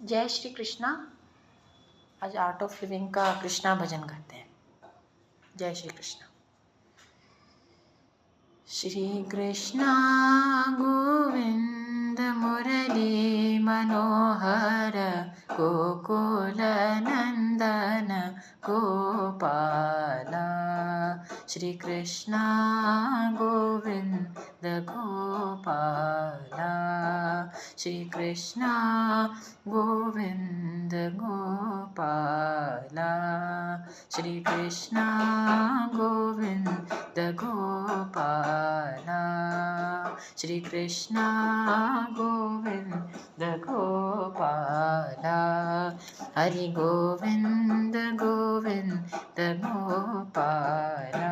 जय श्री कृष्णा। आज art of living का कृष्णा भजन करते हैं। जय श्री कृष्णा। श्री कृष्णा गोविंद मुरली मनोहर गोकुल नंदन गोपाला। श्री कृष्णा गोविंद गोपाला। श्री कृष्णा गोविंद गोपाला। श्री कृष्णा गोविंद गोपाला। श्री कृष्णा गोविंद गोपाला। हरि गोविंद गोविंद गोपाला।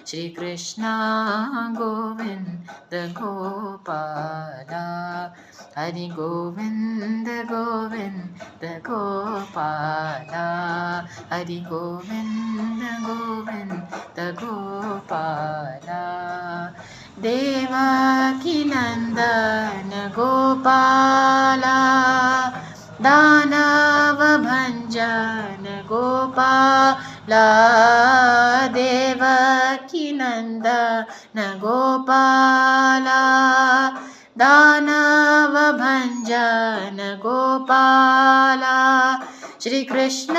श्री कृष्णा गोविंद गोपाला। हरि गोविंद गोविंद गोपाला। हरि गोविंद गोविंद गोपाला। देवकी नंदन गोपाला। दानव भंजन गोपाला। देवकी नंदन गोपाला। दानव भंजन गोपाला। श्री कृष्ण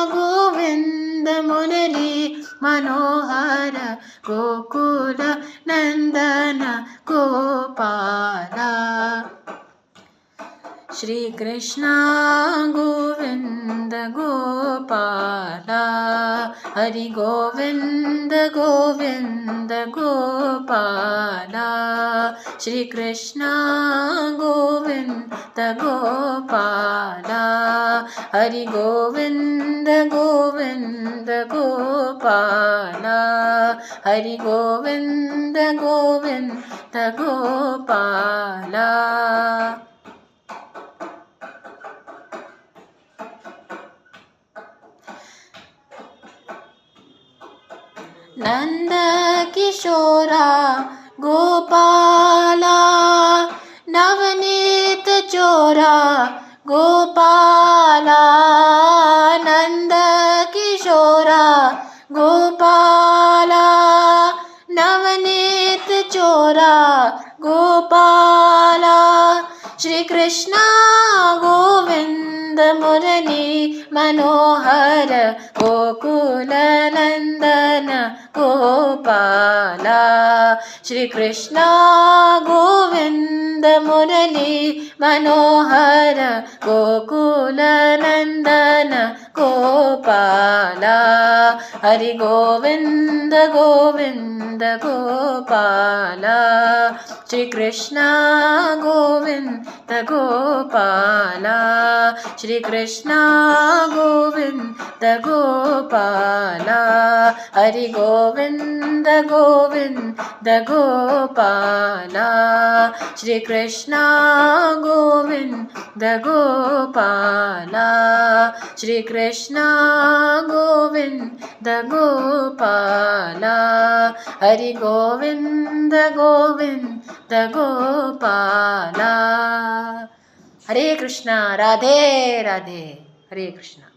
गोविंद मुरली मनोहर गोकुल नंदन गोपाला। श्री कृष्ण गोविंद गोपाला। हरि गोविंद गोविंद गोपाला। श्री कृष्ण गोविंद गोपाला। हरि गोविंद गोविंद गोपाला। हरि गोविंद गोविंद गोपाला। नंद किशोरा गोपाला। नवनीत चोरा गोपाला। नंद किशोरा गोपाला। नवनीत चोरा गोपाला। श्री कृष्ण गोविंद मुरली मनोहर गोकुल नंदन गोपाला। श्री कृष्ण गोविंद मुरली मनोहर गोकुल नंदन गोपाला। हरि गोविंद गोविंद गोपाला। श्री कृष्ण गोविंद गोपाला। श्री कृष्ण गोविंद गोपाला। हरि गोविंद गोविंद गोपाला। श्री कृष्ण गोविंद गोपाला। श्री कृष्ण गोविंद गोपाला। हरि गोविंद गोविंद गोपाला। हरे कृष्णा। राधे राधे। हरे कृष्णा।